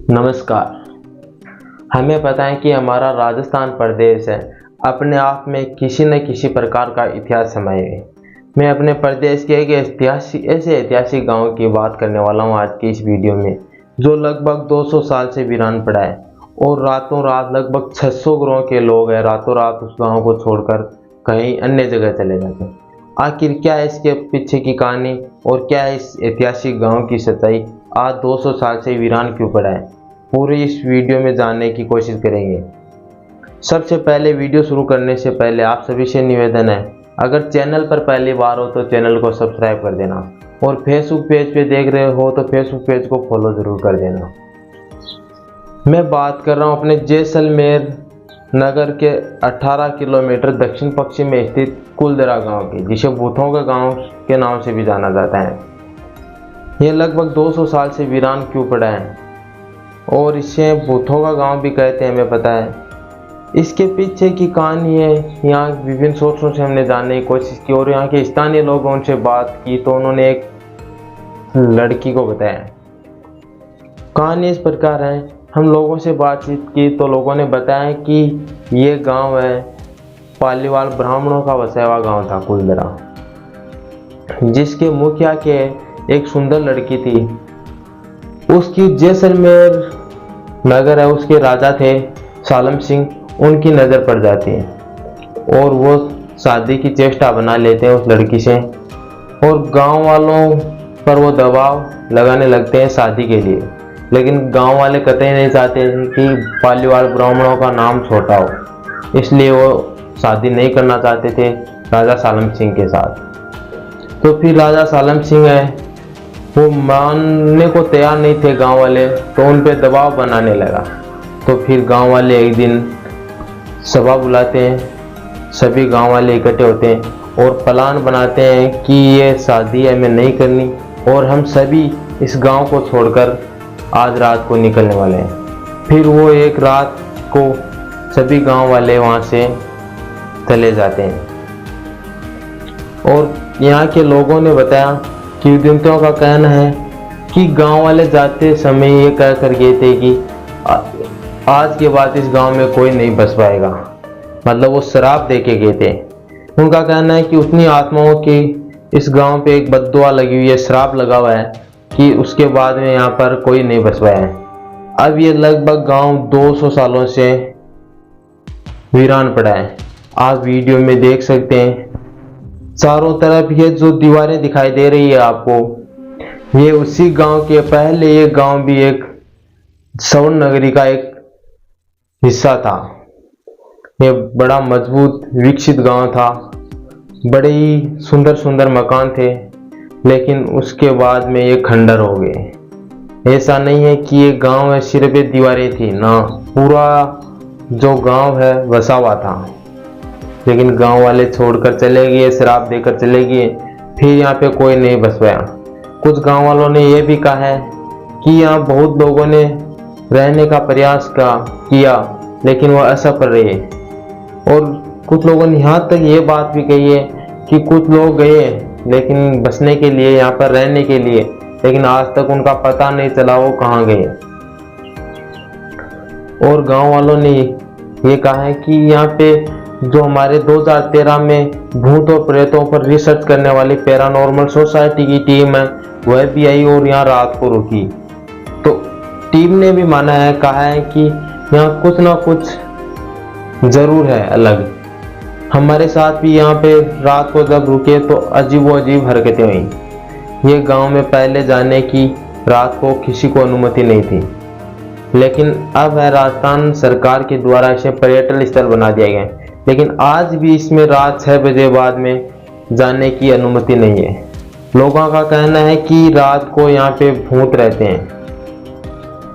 नमस्कार। हमें पता है कि हमारा राजस्थान प्रदेश है अपने आप में किसी न किसी प्रकार का इतिहास समाये हुए। मैं अपने प्रदेश के एक ऐसे ऐतिहासिक गांव की बात करने वाला हूं आज की इस वीडियो में, जो लगभग 200 साल से वीरान पड़ा है और रातों रात लगभग 600 गांव के लोग हैं रातों रात उस गांव को छोड़कर कहीं अन्य जगह चले जाते हैं। आखिर क्या है इसके पीछे की कहानी और क्या है इस ऐतिहासिक गांव की सच्चाई? आज 200 साल से वीरान क्यों पड़ा है, पूरी इस वीडियो में जानने की कोशिश करेंगे। सबसे पहले वीडियो शुरू करने से पहले आप सभी से निवेदन है, अगर चैनल पर पहली बार हो तो चैनल को सब्सक्राइब कर देना और फेसबुक पेज पे देख रहे हो तो फेसबुक पेज को फॉलो जरूर कर देना। मैं बात कर रहा हूँ अपने जैसलमेर नगर के 18 किलोमीटर दक्षिण पश्चिम में स्थित कुलदरा गांव की, जिसे भूतों का गांव के नाम से भी जाना जाता है। यह लगभग 200 साल से वीरान क्यों पड़ा है और इसे भूतों का गांव भी कहते हैं, हमें पता है। इसके पीछे की कहानी है, यहाँ विभिन्न सोर्सों से हमने जानने की कोशिश की और यहाँ के स्थानीय लोगों से बात की तो उन्होंने एक लड़की को बताया। कहानी इस प्रकार है, हम लोगों से बातचीत की तो लोगों ने बताया कि ये गांव है पालीवाल ब्राह्मणों का बसाया हुआ गाँव था कुलदरा, जिसके मुखिया के एक सुंदर लड़की थी। उसकी जैसलमेर नगर है, उसके राजा थे सालम सिंह, उनकी नज़र पड़ जाती है और वो शादी की चेष्टा बना लेते हैं उस लड़की से और गांव वालों पर वो दबाव लगाने लगते हैं शादी के लिए। लेकिन गांव वाले कतई नहीं चाहते कि पालीवाल ब्राह्मणों का नाम छोटा हो, इसलिए वो शादी नहीं करना चाहते थे राजा सालम सिंह के साथ। तो फिर राजा सालम सिंह है वो मानने को तैयार नहीं थे गांव वाले, तो उन पे दबाव बनाने लगा। तो फिर गांव वाले एक दिन सभा बुलाते हैं, सभी गांव वाले इकट्ठे होते हैं और प्लान बनाते हैं कि ये शादी हमें नहीं करनी और हम सभी इस गांव को छोड़कर आज रात को निकलने वाले हैं। फिर वो एक रात को सभी गांव वाले वहां से चले जाते हैं और यहाँ के लोगों ने बताया कि विद्वानों का कहना है कि गांव वाले जाते समय ये कह कर गए थे कि आज के बाद इस गांव में कोई नहीं बस पाएगा, मतलब वो शराब दे के गए थे। उनका कहना है कि उतनी आत्माओं की इस गांव पे एक बद्दुआ लगी हुई है, श्राप लगा हुआ है कि उसके बाद में यहाँ पर कोई नहीं बस पाया है। अब ये लगभग गांव 200 सालों से वीरान पड़ा है। आप वीडियो में देख सकते हैं चारों तरफ ये जो दीवारें दिखाई दे रही है आपको, ये उसी गांव के पहले ये गांव भी एक स्वर्ण नगरी का एक हिस्सा था। ये बड़ा मजबूत विकसित गांव था, बड़े ही सुंदर सुंदर मकान थे, लेकिन उसके बाद में ये खंडर हो गए। ऐसा नहीं है कि ये गांव है सिर्फ ये दीवारें थी ना, पूरा जो गांव है बसा हुआ था, लेकिन गांव वाले छोड़कर चले गए, शराब देकर चले गए। फिर यहाँ पे कोई नहीं बस पाया। कुछ गांव वालों ने यह भी कहा है कि यहाँ बहुत लोगों ने रहने का प्रयास किया लेकिन वह असफल रहे और कुछ लोगों ने यहाँ तक ये बात भी कही है कि कुछ लोग गए लेकिन बसने के लिए, यहाँ पर रहने के लिए, लेकिन आज तक उनका पता नहीं चला वो कहाँ गए। और गांव वालों ने ये कहा है कि यहाँ पे जो हमारे 2013 में भूत और प्रेतों पर रिसर्च करने वाली पैरानॉर्मल सोसाइटी की टीम है वह भी आई और यहाँ रात को रुकी। तो टीम ने भी माना है, कहा है कि यहाँ कुछ ना कुछ जरूर है अलग। हमारे साथ भी यहाँ पे रात को जब रुके तो अजीब हरकतें हुई। ये गांव में पहले जाने की रात को किसी को अनुमति नहीं थी, लेकिन अब है राजस्थान सरकार के द्वारा इसे पर्यटन स्थल बना दिया गया है, लेकिन आज भी इसमें रात 6 बजे बाद में जाने की अनुमति नहीं है। लोगों का कहना है कि रात को यहाँ पे भूत रहते हैं,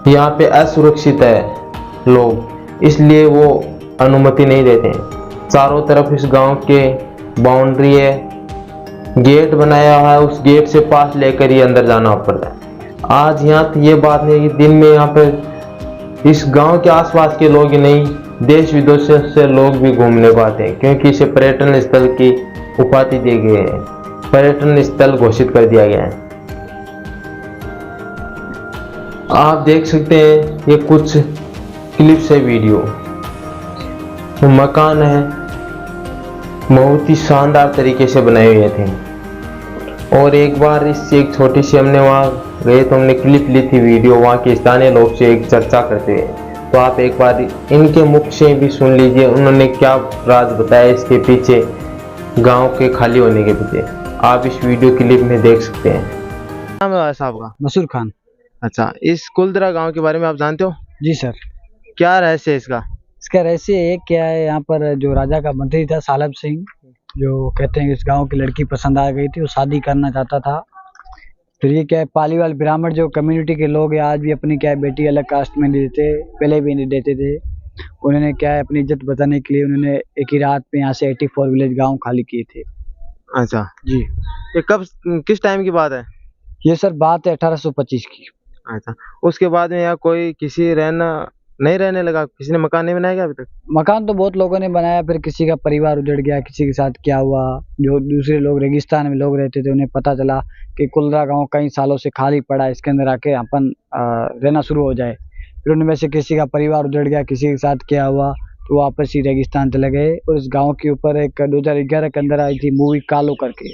यहाँ पे असुरक्षित है लोग, इसलिए वो अनुमति नहीं देते हैं। चारों तरफ इस गांव के बाउंड्री है, गेट बनाया हुआ है, उस गेट से पास लेकर ही अंदर जाना पड़ता है। आज यहाँ ये बात है कि दिन में यहाँ पे इस गांव के आसपास के लोग ही नहीं, देश विदेश से लोग भी घूमने को आते हैं, क्योंकि इसे पर्यटन स्थल की उपाधि दी गई है, पर्यटन स्थल घोषित कर दिया गया है। आप देख सकते हैं ये कुछ क्लिप्स है वीडियो। वो मकान है, बहुत ही शानदार तरीके से बनाए हुए थे। और एक बार इस एक छोटी सी हमने वहाँ गए तो हमने क्लिप ली थी वीडियो, वहाँ के स्थानीय लोग से एक चर्चा करते हुए। तो आप एक बार इनके मुख से भी सुन लीजिए उन्होंने क्या राज बताया इसके पीछे, गांव के खाली होने के पीछे। आप इस वीडियो क्लिप में देख सकते हैं। नाम है साहब का? मसूर खान। अच्छा, इस कुलदरा गांव के बारे में आप जानते हो? जी सर। क्या रहस्य है इसका? इसका रहस्य एक क्या है, यहाँ पर जो राजा का मंत्री था सालब सिंह, जो कहते हैं इस गांव की लड़की पसंद आ गई थी, वो शादी करना चाहता था। फिर ये क्या है, पालीवाल ब्राह्मण जो कम्युनिटी के लोग हैं आज भी अपनी क्या है बेटी अलग कास्ट में नहीं देते, पहले भी नहीं देते थे। उन्होंने क्या है अपनी इज्जत बचाने के लिए उन्होंने एक ही रात में यहाँ से 84 विलेज गाँव खाली किए थे। अच्छा जी। ये कब, किस टाइम की बात है? ये सर बात है 1825 की। अच्छा, उसके बाद में यहाँ कोई किसी नहीं रहने लगा, किसी ने मकान नहीं बनाया क्या अभी तक? मकान तो बहुत लोगों ने बनाया, फिर किसी का परिवार उजड़ गया, किसी के साथ क्या हुआ, जो दूसरे लोग रेगिस्तान में लोग रहते थे उन्हें पता चला कि कुलरा गांव कई सालों से खाली पड़ा है, इसके अंदर आके अपन रहना शुरू हो जाए। फिर उनमें से किसी का परिवार उजड़ गया, किसी के साथ क्या हुआ, तो वापस ही रेगिस्तान चले गए। और इस गाँव के ऊपर एक 2011 के अंदर आई थी मूवी कालो करके,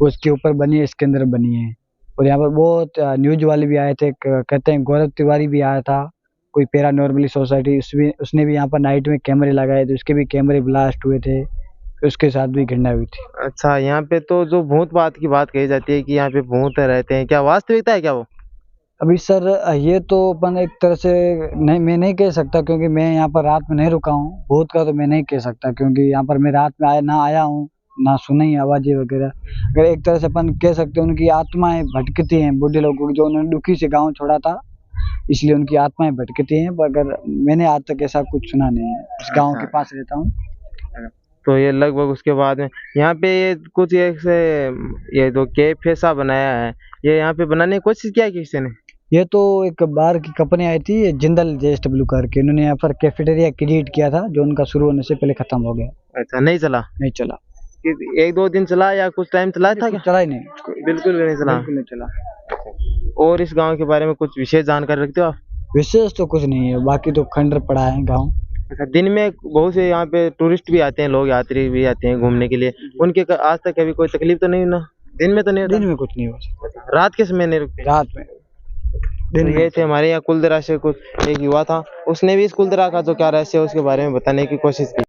उसके ऊपर बनी है, इसके अंदर बनी है। और यहाँ पर बहुत न्यूज वाले भी आए थे, कहते हैं गौरव तिवारी भी आया था, कोई पैरानॉर्मली सोसाइटी, उसने भी यहाँ पर नाइट में कैमरे लगाए थे, उसके भी कैमरे ब्लास्ट हुए थे, उसके साथ भी घटना हुई थी। अच्छा, यहाँ पे तो जो भूत बात की बात कही जाती है कि यहाँ पे भूत रहते हैं, क्या वास्तविकता है क्या वो? अभी सर ये तो अपन एक तरह से नहीं, मैं नहीं कह सकता, क्योंकि मैं यहाँ पर रात में नहीं रुका हूँ। भूत का तो मैं नहीं कह सकता, क्योंकि यहाँ पर मैं रात में आया हूँ ना सुनी आवाजें वगैरह। अगर एक तरह से अपन कह सकते हैं उनकी आत्माएं भटकती हैं, बूढ़े लोगों की, जो उन्होंने दुखी से गाँव छोड़ा था, इसलिए उनकी आत्माएं भटकती हैं। अगर मैंने आज तक ऐसा कुछ सुना नहीं है, इस गांव के पास रहता हूँ। तो ये लगभग उसके बाद में यहाँ पे ये कुछ ऐसे ये जो कैफ ऐसा बनाया है, ये यहाँ पे बनाने की कोशिश किया है किसी ने? ये तो एक बार की कंपनी आई थी जिंदल JSW करके, इन्होंने यहाँ पर कैफेटेरिया क्रिएट किया था, जो उनका शुरू होने से पहले खत्म हो गया। अच्छा, नहीं चला? नहीं चला। एक दो दिन चला या कुछ टाइम चला था क्या? चला ही नहीं, बिल्कुल भी नहीं चला? बिल्कुल नहीं चला। और इस गांव के बारे में कुछ विशेष जानकारी रखते हो आप? विशेष तो कुछ नहीं है, बाकी तो खंडर पड़ा है गाँव। अच्छा, दिन में बहुत से यहाँ पे टूरिस्ट भी आते हैं, लोग यात्री भी आते हैं घूमने के लिए, उनके आज तक कभी कोई तकलीफ तो नहीं ना? दिन में तो नहीं होता? दिन में कुछ नहीं हो सकता। रात के समय नहीं रुकते? रात में। दिन ये थे हमारे यहाँ कुलदरा से कुछ एक युवा था, उसने भी इस कुलदरा का जो क्या रहस्य है उसके बारे में बताने की कोशिश की।